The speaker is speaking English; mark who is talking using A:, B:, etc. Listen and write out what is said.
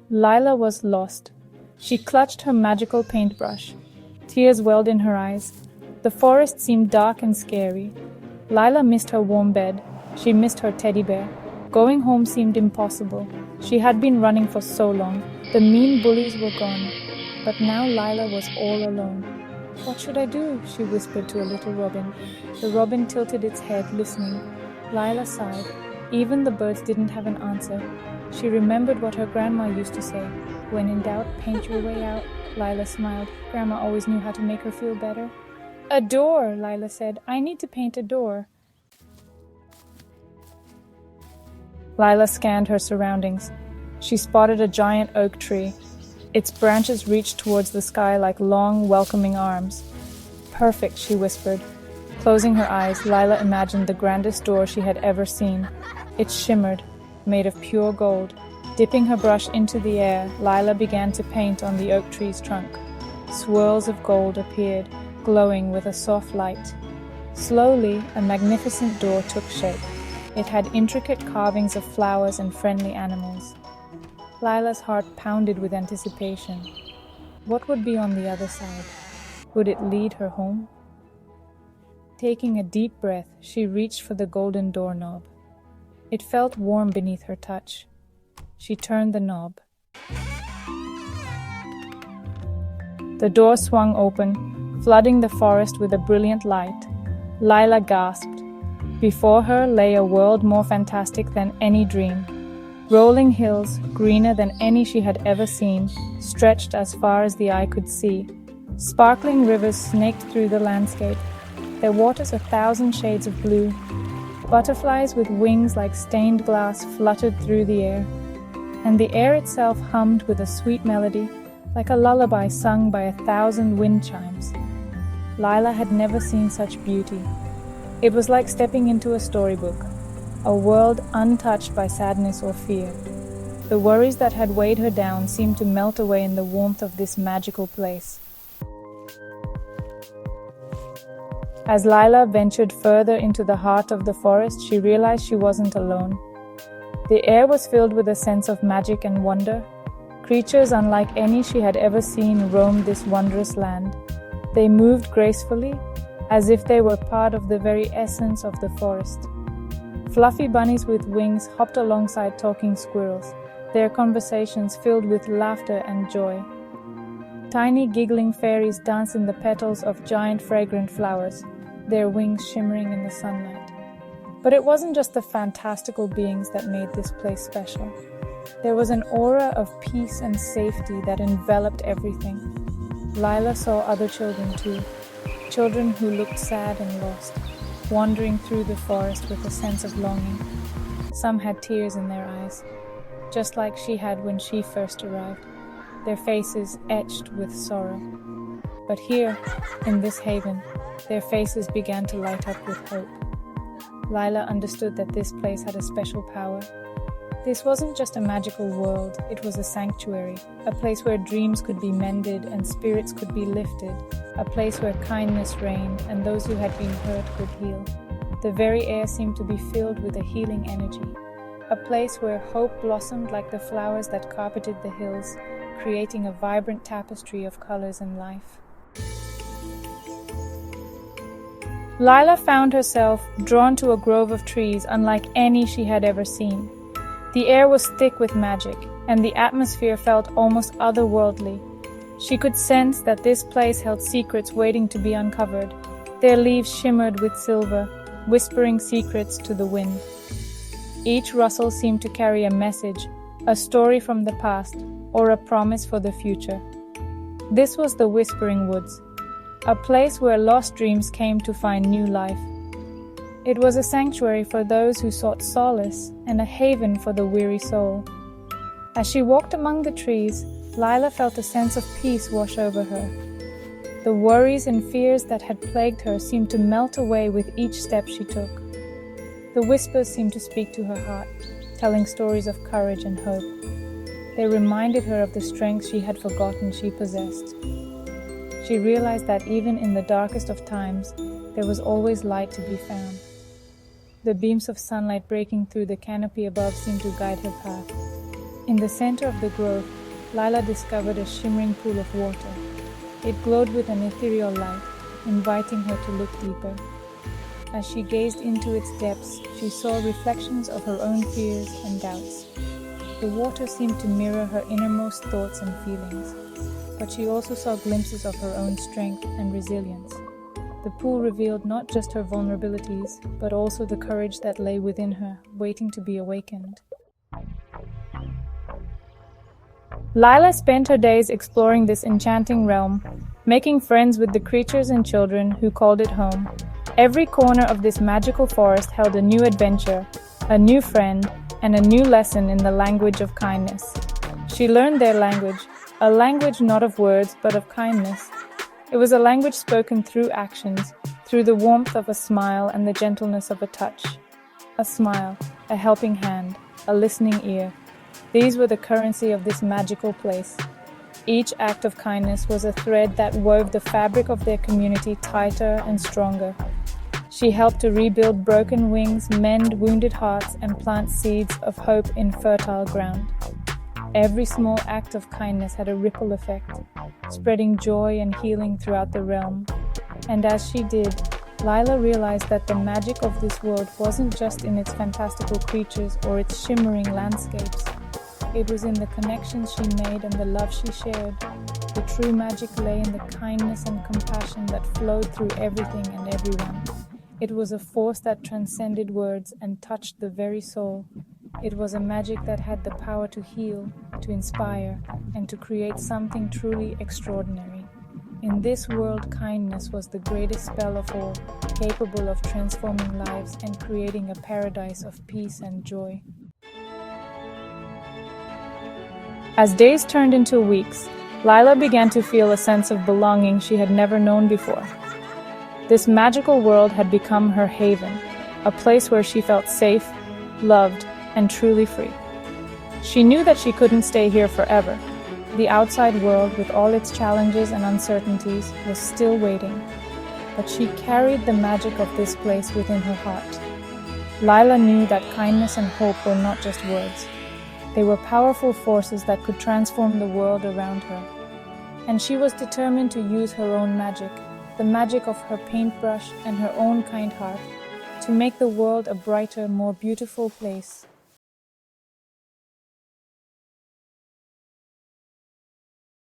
A: Lila was lost. She clutched her magical paintbrush. Tears welled in her eyes. The forest seemed dark and scary. Lila missed her warm bed. She missed her teddy bear. Going home seemed impossible. She had been running for so long. The mean bullies were gone. But now Lila was all alone. "What should I do?" she whispered to a little robin. The robin tilted its head, listening. Lila sighed. Even the birds didn't have an answer. She remembered what her grandma used to say. "When in doubt, paint your way out." Lila smiled. Grandma always knew how to make her feel better. "A door," Lila said. "I need to paint a door." Lila scanned her surroundings. She spotted a giant oak tree. Its branches reached towards the sky like long, welcoming arms. "Perfect," she whispered. Closing her eyes, Lila imagined the grandest door she had ever seen. It shimmered, made of pure gold. Dipping her brush into the air, Lila began to paint on the oak tree's trunk. Swirls of gold appeared, glowing with a soft light. Slowly, a magnificent door took shape. It had intricate carvings of flowers and friendly animals. Lila's heart pounded with anticipation. What would be on the other side? Would it lead her home? Taking a deep breath, she reached for the golden doorknob. It felt warm beneath her touch. She turned the knob. The door swung open, flooding the forest with a brilliant light. Lila gasped. Before her lay a world more fantastic than any dream. Rolling hills, greener than any she had ever seen, stretched as far as the eye could see. Sparkling rivers snaked through the landscape, their waters 1,000 shades of blue. Butterflies with wings like stained glass fluttered through the air, and the air itself hummed with a sweet melody, like a lullaby sung by 1,000 wind chimes. Lila had never seen such beauty. It was like stepping into a storybook, a world untouched by sadness or fear. The worries that had weighed her down seemed to melt away in the warmth of this magical place. As Lila ventured further into the heart of the forest, she realized she wasn't alone. The air was filled with a sense of magic and wonder. Creatures unlike any she had ever seen roamed this wondrous land. They moved gracefully, as if they were part of the very essence of the forest. Fluffy bunnies with wings hopped alongside talking squirrels, their conversations filled with laughter and joy. Tiny giggling fairies danced in the petals of giant fragrant flowers, their wings shimmering in the sunlight. But it wasn't just the fantastical beings that made this place special. There was an aura of peace and safety that enveloped everything. Lila saw other children too. Children who looked sad and lost, wandering through the forest with a sense of longing. Some had tears in their eyes, just like she had when she first arrived, their faces etched with sorrow. But here, in this haven, their faces began to light up with hope. Lila understood that this place had a special power. This wasn't just a magical world, it was a sanctuary, a place where dreams could be mended and spirits could be lifted, a place where kindness reigned and those who had been hurt could heal. The very air seemed to be filled with a healing energy, a place where hope blossomed like the flowers that carpeted the hills, creating a vibrant tapestry of colors and life. Lila found herself drawn to a grove of trees unlike any she had ever seen. The air was thick with magic, and the atmosphere felt almost otherworldly. She could sense that this place held secrets waiting to be uncovered. Their leaves shimmered with silver, whispering secrets to the wind. Each rustle seemed to carry a message, a story from the past, or a promise for the future. This was the Whispering Woods, a place where lost dreams came to find new life. It was a sanctuary for those who sought solace and a haven for the weary soul. As she walked among the trees, Lila felt a sense of peace wash over her. The worries and fears that had plagued her seemed to melt away with each step she took. The whispers seemed to speak to her heart, telling stories of courage and hope. They reminded her of the strength she had forgotten she possessed. She realized that even in the darkest of times, there was always light to be found. The beams of sunlight breaking through the canopy above seemed to guide her path. In the center of the grove, Lila discovered a shimmering pool of water. It glowed with an ethereal light, inviting her to look deeper. As she gazed into its depths, she saw reflections of her own fears and doubts. The water seemed to mirror her innermost thoughts and feelings, but she also saw glimpses of her own strength and resilience. The pool revealed not just her vulnerabilities, but also the courage that lay within her, waiting to be awakened. Lila spent her days exploring this enchanting realm, making friends with the creatures and children who called it home. Every corner of this magical forest held a new adventure, a new friend, and a new lesson in the language of kindness. She learned their language, a language not of words but of kindness. It was a language spoken through actions, through the warmth of a smile and the gentleness of a touch. A smile, a helping hand, a listening ear. These were the currency of this magical place. Each act of kindness was a thread that wove the fabric of their community tighter and stronger. She helped to rebuild broken wings, mend wounded hearts, and plant seeds of hope in fertile ground. Every small act of kindness had a ripple effect, spreading joy and healing throughout the realm. And as she did, Lila realized that the magic of this world wasn't just in its fantastical creatures or its shimmering landscapes. It was in the connections she made and the love she shared. The true magic lay in the kindness and compassion that flowed through everything and everyone. It was a force that transcended words and touched the very soul. It was a magic that had the power to heal, to inspire, and to create something truly extraordinary. In this world, kindness was the greatest spell of all, capable of transforming lives and creating a paradise of peace and joy. As days turned into weeks, Lila began to feel a sense of belonging she had never known before. This magical world had become her haven, a place where she felt safe, loved, and truly free. She knew that she couldn't stay here forever. The outside world, with all its challenges and uncertainties, was still waiting, but she carried the magic of this place within her heart. Lila knew that kindness and hope were not just words. They were powerful forces that could transform the world around her. And she was determined to use her own magic, the magic of her paintbrush and her own kind heart, to make the world a brighter, more beautiful place.